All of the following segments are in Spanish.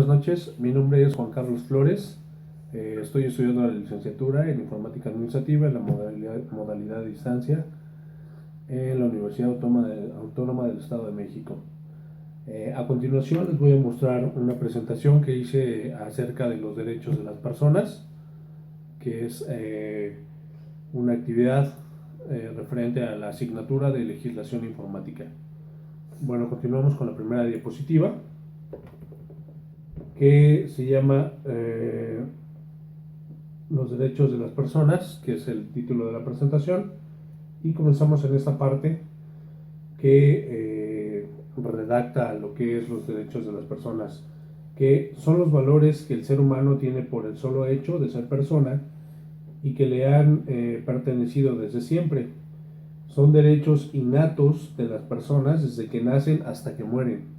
buenas noches. Mi nombre es Juan Carlos Flores. Estoy estudiando la licenciatura en Informática Administrativa en la modalidad de distancia en la Universidad Autónoma del Estado de México. A continuación les voy a mostrar una presentación que hice acerca de los derechos de las personas, que es una actividad referente a la asignatura de legislación informática. Bueno, continuamos con la primera diapositiva, que se llama Los derechos de las personas, que es el título de la presentación, y comenzamos en esta parte que redacta lo que es los derechos de las personas, que son los valores que el ser humano tiene por el solo hecho de ser persona y que le han pertenecido desde siempre. Son derechos innatos de las personas desde que nacen hasta que mueren.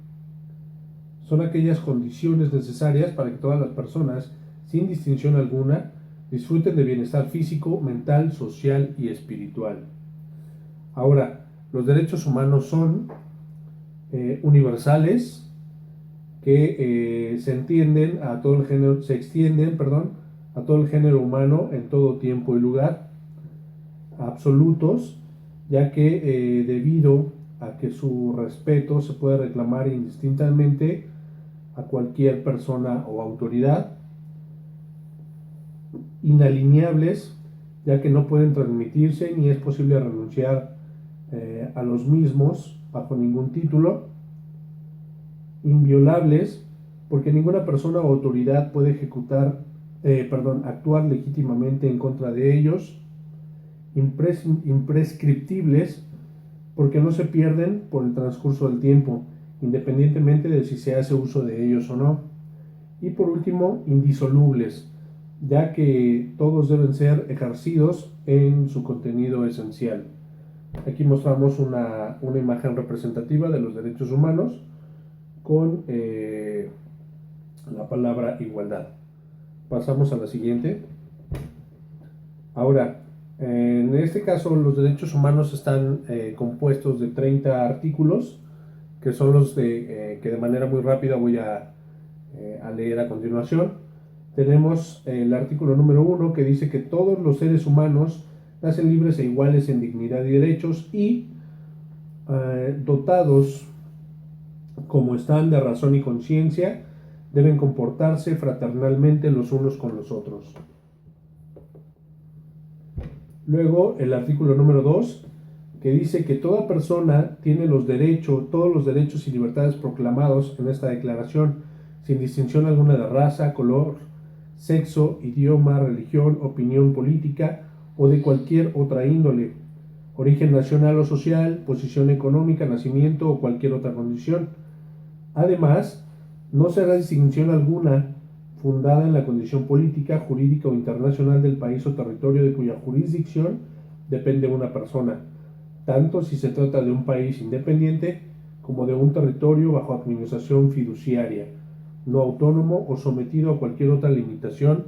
Son aquellas condiciones necesarias para que todas las personas, sin distinción alguna, disfruten de bienestar físico, mental, social y espiritual. Ahora, los derechos humanos son universales, que se extienden a todo el género humano en todo tiempo y lugar, absolutos, ya que debido a que su respeto se puede reclamar indistintamente a cualquier persona o autoridad, inalineables, ya que no pueden transmitirse ni es posible renunciar a los mismos bajo ningún título, inviolables, porque ninguna persona o autoridad puede actuar legítimamente en contra de ellos, imprescriptibles, porque no se pierden por el transcurso del tiempo, independientemente de si se hace uso de ellos o no. Y por último, indisolubles, ya que todos deben ser ejercidos en su contenido esencial. Aquí mostramos una imagen representativa de los derechos humanos con la palabra igualdad. Pasamos a la siguiente. Ahora, en este caso, los derechos humanos están compuestos de 30 artículos, que son los que de manera muy rápida voy a leer a continuación. Tenemos el artículo número 1, que dice que todos los seres humanos nacen libres e iguales en dignidad y derechos y dotados como están de razón y conciencia, deben comportarse fraternalmente los unos con los otros. Luego el artículo número 2, que dice que toda persona tiene todos los derechos y libertades proclamados en esta declaración, sin distinción alguna de raza, color, sexo, idioma, religión, opinión política o de cualquier otra índole, origen nacional o social, posición económica, nacimiento o cualquier otra condición. Además, no se hará distinción alguna fundada en la condición política, jurídica o internacional del país o territorio de cuya jurisdicción depende una persona, tanto si se trata de un país independiente como de un territorio bajo administración fiduciaria, no autónomo o sometido a cualquier otra limitación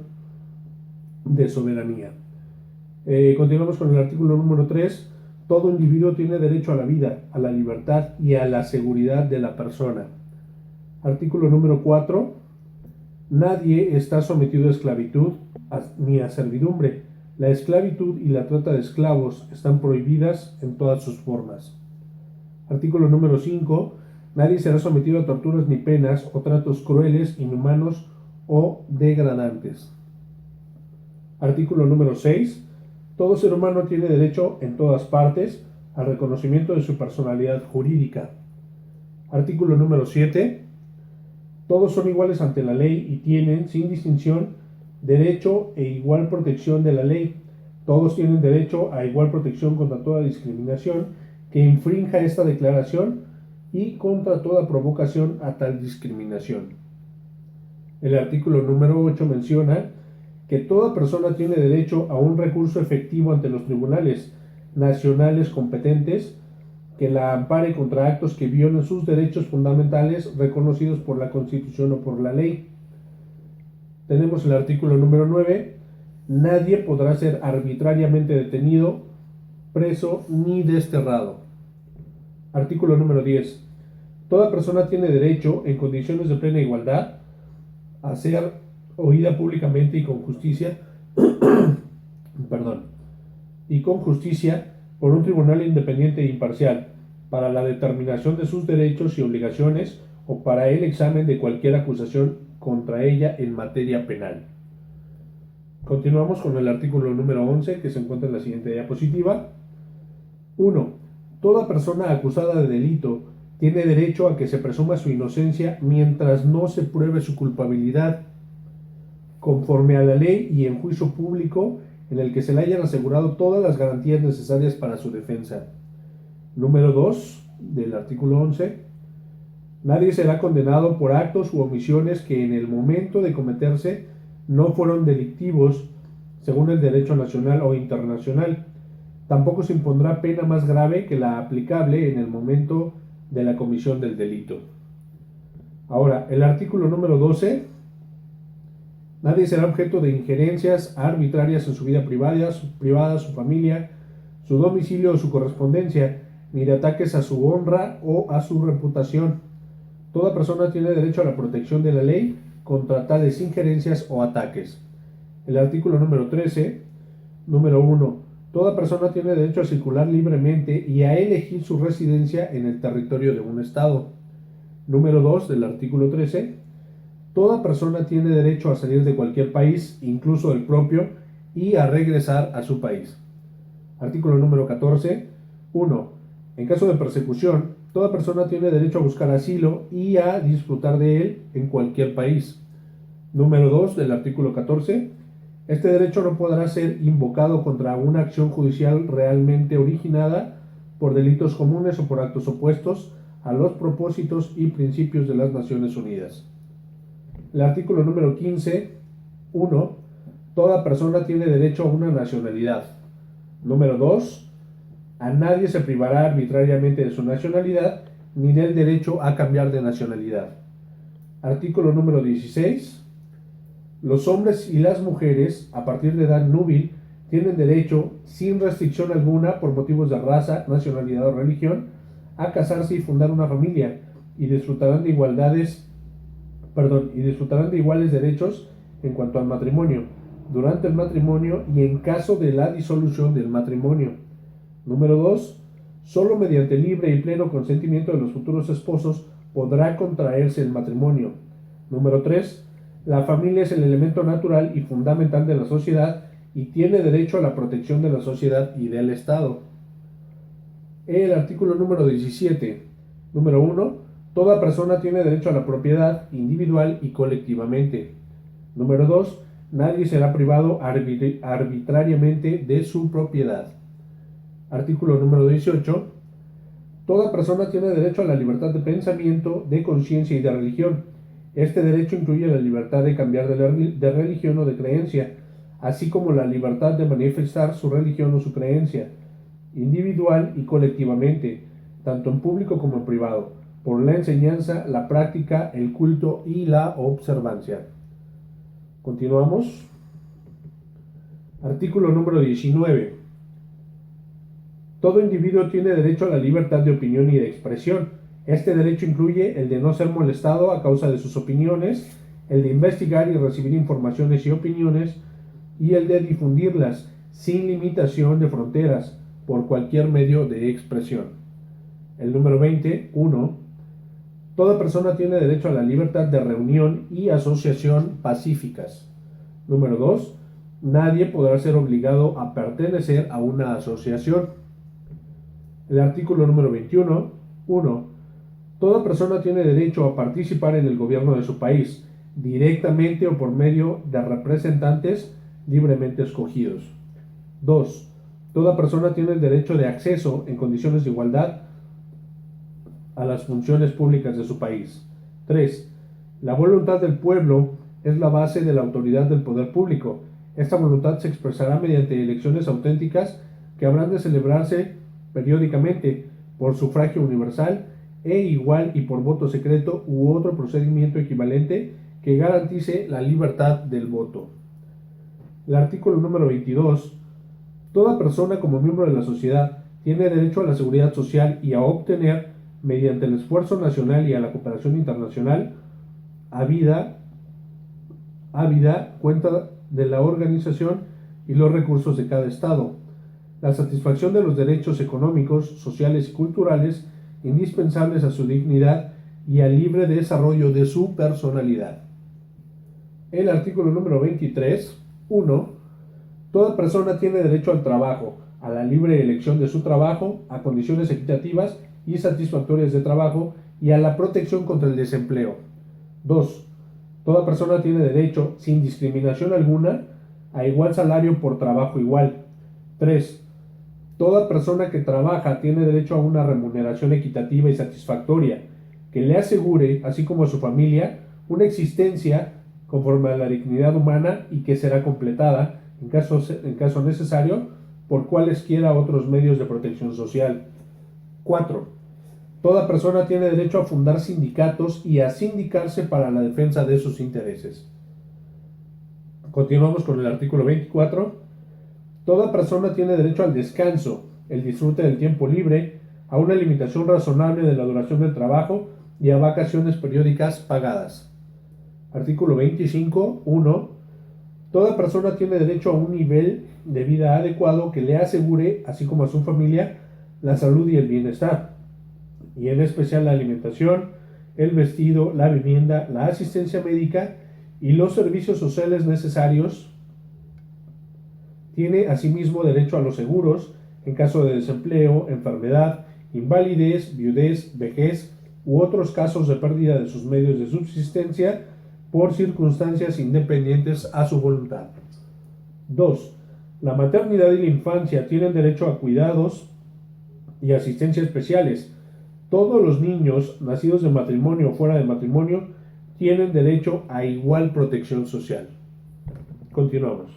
de soberanía. Continuamos con el artículo número 3. Todo individuo tiene derecho a la vida, a la libertad y a la seguridad de la persona. Artículo número 4. Nadie está sometido a esclavitud ni a servidumbre. La esclavitud y la trata de esclavos están prohibidas en todas sus formas. Artículo número 5. Nadie será sometido a torturas ni penas o tratos crueles, inhumanos o degradantes. Artículo número 6. Todo ser humano tiene derecho en todas partes al reconocimiento de su personalidad jurídica. Artículo número 7. Todos son iguales ante la ley y tienen, sin distinción, derecho e igual protección de la ley. Todos tienen derecho a igual protección contra toda discriminación que infrinja esta declaración y contra toda provocación a tal discriminación. El artículo número 8 menciona que toda persona tiene derecho a un recurso efectivo ante los tribunales nacionales competentes que la ampare contra actos que violen sus derechos fundamentales reconocidos por la Constitución o por la ley. Tenemos el artículo número 9. Nadie podrá ser arbitrariamente detenido, preso ni desterrado. Artículo número 10. Toda persona tiene derecho, en condiciones de plena igualdad, a ser oída públicamente y con justicia, perdón, y con justicia por un tribunal independiente e imparcial para la determinación de sus derechos y obligaciones o para el examen de cualquier acusación contra ella en materia penal. Continuamos con el artículo número 11 que se encuentra en la siguiente diapositiva. 1. Toda persona acusada de delito tiene derecho a que se presuma su inocencia mientras no se pruebe su culpabilidad, conforme a la ley y en juicio público en el que se le hayan asegurado todas las garantías necesarias para su defensa. Número 2 del artículo 11. Nadie será condenado por actos u omisiones que en el momento de cometerse no fueron delictivos según el derecho nacional o internacional. Tampoco se impondrá pena más grave que la aplicable en el momento de la comisión del delito. Ahora, el artículo número 12. Nadie será objeto de injerencias arbitrarias en su vida privada, su familia, su domicilio o su correspondencia, ni de ataques a su honra o a su reputación. Toda persona tiene derecho a la protección de la ley contra tales injerencias o ataques. El artículo número 13, número 1. Toda persona tiene derecho a circular libremente y a elegir su residencia en el territorio de un estado. Número 2 del artículo 13. Toda persona tiene derecho a salir de cualquier país, incluso el propio, y a regresar a su país. Artículo número 14. 1. En caso de persecución, toda persona tiene derecho a buscar asilo y a disfrutar de él en cualquier país. Número 2 del artículo 14. Este derecho no podrá ser invocado contra una acción judicial realmente originada por delitos comunes o por actos opuestos a los propósitos y principios de las Naciones Unidas. El artículo número 15, 1. Toda persona tiene derecho a una nacionalidad. Número 2. A nadie se privará arbitrariamente de su nacionalidad ni del derecho a cambiar de nacionalidad. Artículo número 16. Los hombres y las mujeres, a partir de edad núbil, tienen derecho, sin restricción alguna por motivos de raza, nacionalidad o religión, a casarse y fundar una familia, y disfrutarán de iguales derechos en cuanto al matrimonio, durante el matrimonio y en caso de la disolución del matrimonio. Número 2. Solo mediante libre y pleno consentimiento de los futuros esposos podrá contraerse el matrimonio. Número 3. La familia es el elemento natural y fundamental de la sociedad y tiene derecho a la protección de la sociedad y del Estado. El artículo número 17. Número 1. Toda persona tiene derecho a la propiedad individual y colectivamente. Número 2. Nadie será privado arbitrariamente de su propiedad. Artículo número 18. Toda persona tiene derecho a la libertad de pensamiento, de conciencia y de religión. Este derecho incluye la libertad de cambiar de religión o de creencia, así como la libertad de manifestar su religión o su creencia, individual y colectivamente, tanto en público como en privado, por la enseñanza, la práctica, el culto y la observancia. Continuamos. Artículo número 19. Todo individuo tiene derecho a la libertad de opinión y de expresión. Este derecho incluye el de no ser molestado a causa de sus opiniones, el de investigar y recibir informaciones y opiniones, y el de difundirlas sin limitación de fronteras por cualquier medio de expresión. El número 20, 1. Toda persona tiene derecho a la libertad de reunión y asociación pacíficas. Número 2. Nadie podrá ser obligado a pertenecer a una asociación. El artículo número 21. 1. Toda persona tiene derecho a participar en el gobierno de su país, directamente o por medio de representantes libremente escogidos. 2. Toda persona tiene el derecho de acceso en condiciones de igualdad a las funciones públicas de su país. 3. La voluntad del pueblo es la base de la autoridad del poder público. Esta voluntad se expresará mediante elecciones auténticas que habrán de celebrarse periódicamente por sufragio universal e igual y por voto secreto u otro procedimiento equivalente que garantice la libertad del voto. El artículo número 22. Toda persona como miembro de la sociedad tiene derecho a la seguridad social y a obtener, mediante el esfuerzo nacional y a la cooperación internacional, a vida, habida cuenta de la organización y los recursos de cada Estado, la satisfacción de los derechos económicos, sociales y culturales indispensables a su dignidad y al libre desarrollo de su personalidad. El artículo número 23, 1. Toda persona tiene derecho al trabajo, a la libre elección de su trabajo, a condiciones equitativas y satisfactorias de trabajo y a la protección contra el desempleo. 2. Toda persona tiene derecho, sin discriminación alguna, a igual salario por trabajo igual. 3. Toda persona que trabaja tiene derecho a una remuneración equitativa y satisfactoria, que le asegure, así como a su familia, una existencia conforme a la dignidad humana y que será completada, en caso necesario, por cualesquiera otros medios de protección social. 4. Toda persona tiene derecho a fundar sindicatos y a sindicarse para la defensa de sus intereses. Continuamos con el artículo 24. Toda persona tiene derecho al descanso, el disfrute del tiempo libre, a una limitación razonable de la duración del trabajo y a vacaciones periódicas pagadas. Artículo 25, 1. Toda persona tiene derecho a un nivel de vida adecuado que le asegure, así como a su familia, la salud y el bienestar, y en especial la alimentación, el vestido, la vivienda, la asistencia médica y los servicios sociales necesarios. Tiene asimismo derecho a los seguros en caso de desempleo, enfermedad, invalidez, viudez, vejez u otros casos de pérdida de sus medios de subsistencia por circunstancias independientes a su voluntad. 2. La maternidad y la infancia tienen derecho a cuidados y asistencia especiales. Todos los niños nacidos de matrimonio o fuera de matrimonio tienen derecho a igual protección social. Continuamos.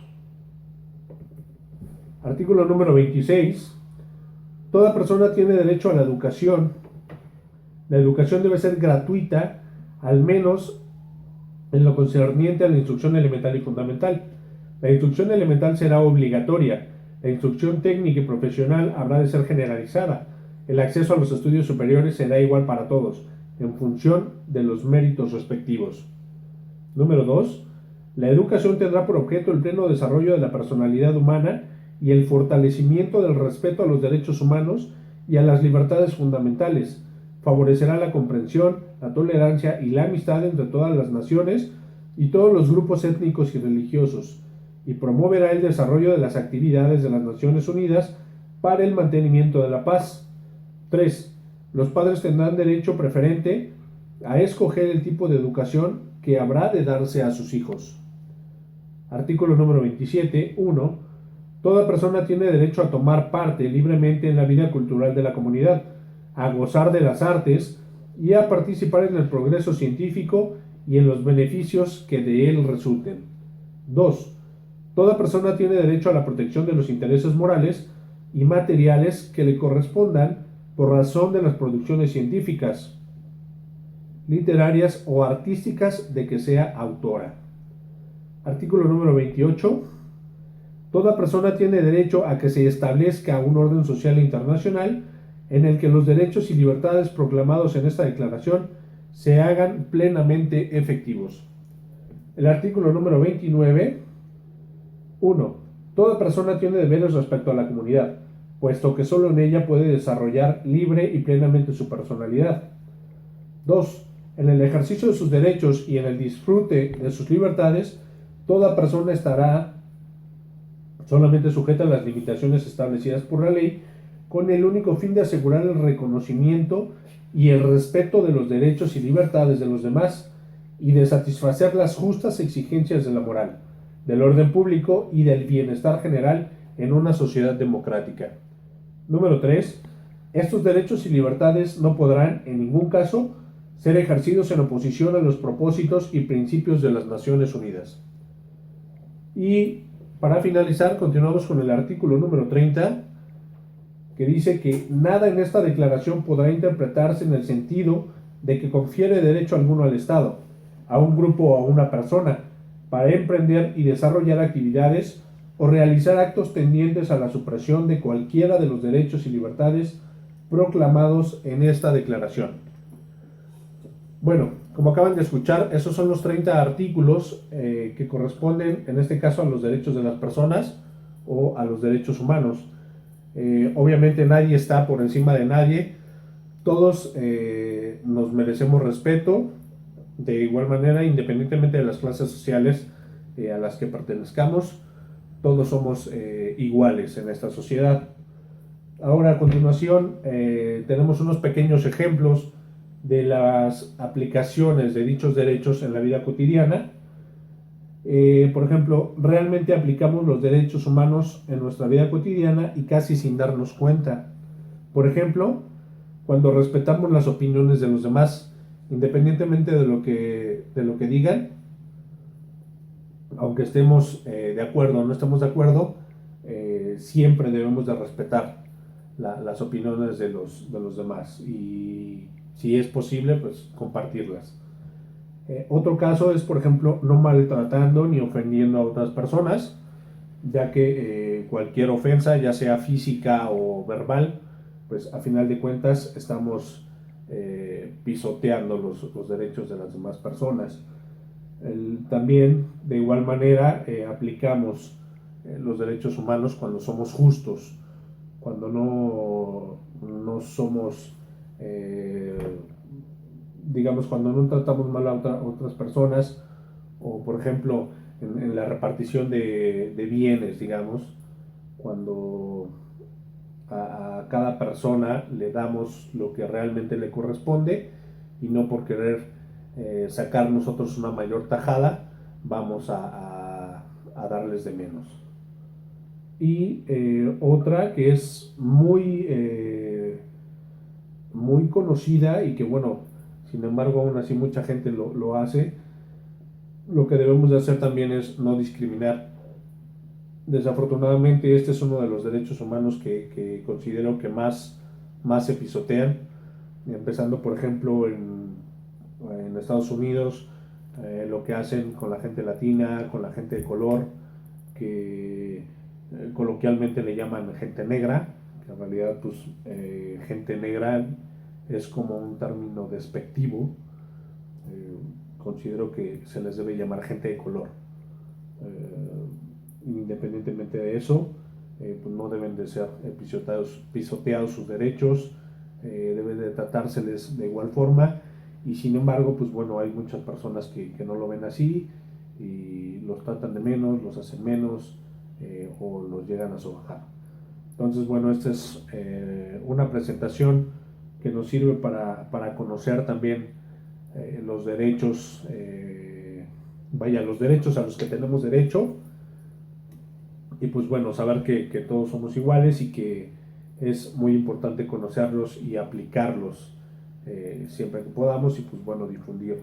Artículo número 26. Toda persona tiene derecho a la educación. La educación debe ser gratuita, al menos en lo concerniente a la instrucción elemental y fundamental. La instrucción elemental será obligatoria. La instrucción técnica y profesional habrá de ser generalizada. El acceso a los estudios superiores será igual para todos, en función de los méritos respectivos. Número 2. La educación tendrá por objeto el pleno desarrollo de la personalidad humana y el fortalecimiento del respeto a los derechos humanos y a las libertades fundamentales. Favorecerá la comprensión, la tolerancia y la amistad entre todas las naciones y todos los grupos étnicos y religiosos, y promoverá el desarrollo de las actividades de las Naciones Unidas para el mantenimiento de la paz. 3. Los padres tendrán derecho preferente a escoger el tipo de educación que habrá de darse a sus hijos. Artículo número 27. 1. Toda persona tiene derecho a tomar parte libremente en la vida cultural de la comunidad, a gozar de las artes y a participar en el progreso científico y en los beneficios que de él resulten. 2. Toda persona tiene derecho a la protección de los intereses morales y materiales que le correspondan por razón de las producciones científicas, literarias o artísticas de que sea autora. Artículo número 28. Toda persona tiene derecho a que se establezca un orden social internacional en el que los derechos y libertades proclamados en esta declaración se hagan plenamente efectivos. El artículo número 29. 1. Toda persona tiene deberes respecto a la comunidad, puesto que solo en ella puede desarrollar libre y plenamente su personalidad. 2. En el ejercicio de sus derechos y en el disfrute de sus libertades, toda persona estará solamente sujeta a las limitaciones establecidas por la ley, con el único fin de asegurar el reconocimiento y el respeto de los derechos y libertades de los demás y de satisfacer las justas exigencias de la moral, del orden público y del bienestar general en una sociedad democrática. Número 3. Estos derechos y libertades no podrán, en ningún caso, ser ejercidos en oposición a los propósitos y principios de las Naciones Unidas. Y para finalizar, continuamos con el artículo número 30, que dice que nada en esta declaración podrá interpretarse en el sentido de que confiere derecho alguno al Estado, a un grupo o a una persona, para emprender y desarrollar actividades o realizar actos tendientes a la supresión de cualquiera de los derechos y libertades proclamados en esta declaración. Bueno, como acaban de escuchar, esos son los 30 artículos que corresponden, en este caso, a los derechos de las personas o a los derechos humanos. Obviamente nadie está por encima de nadie, todos nos merecemos respeto, de igual manera, independientemente de las clases sociales a las que pertenezcamos, todos somos iguales en esta sociedad. Ahora, a continuación, tenemos unos pequeños ejemplos de las aplicaciones de dichos derechos en la vida cotidiana. Por ejemplo, realmente aplicamos los derechos humanos en nuestra vida cotidiana y casi sin darnos cuenta. Por ejemplo, cuando respetamos las opiniones de los demás, independientemente de lo que digan, aunque estemos de acuerdo o no estemos de acuerdo, siempre debemos de respetar las opiniones de los demás y si es posible, pues compartirlas. Otro caso es, por ejemplo, no maltratando ni ofendiendo a otras personas, ya que cualquier ofensa, ya sea física o verbal, pues a final de cuentas estamos pisoteando los derechos de las demás personas. También, de igual manera, aplicamos los derechos humanos cuando somos justos, cuando no somos, digamos, cuando no tratamos mal a otras personas, o por ejemplo, en la repartición de bienes, digamos, cuando a cada persona le damos lo que realmente le corresponde y no por querer sacar nosotros una mayor tajada, vamos a darles de menos. Y otra que es muy conocida y que bueno, sin embargo aún así mucha gente lo hace, lo que debemos de hacer también es no discriminar. Desafortunadamente este es uno de los derechos humanos que considero que más se pisotean, empezando por ejemplo en Estados Unidos, lo que hacen con la gente latina, con la gente de color, que coloquialmente le llaman gente negra, que en realidad pues gente negra es como un término despectivo. Considero que se les debe llamar gente de color. Independientemente de eso, pues no deben de ser pisoteados sus derechos, deben de tratárseles de igual forma, y sin embargo, pues bueno, hay muchas personas que no lo ven así y los tratan de menos, los hacen menos o los llegan a sobajar. Entonces, bueno, esta es una presentación que nos sirve para conocer también los derechos, los derechos a los que tenemos derecho, y pues bueno, saber que todos somos iguales y que es muy importante conocerlos y aplicarlos siempre que podamos, y pues bueno, difundir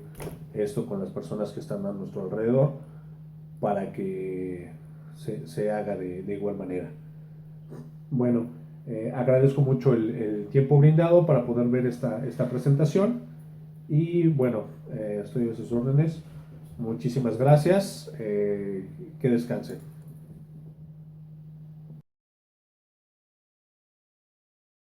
esto con las personas que están a nuestro alrededor para que se haga de igual manera. Bueno, agradezco mucho el tiempo brindado para poder ver esta presentación y bueno, estoy a sus órdenes. Muchísimas gracias, que descansen.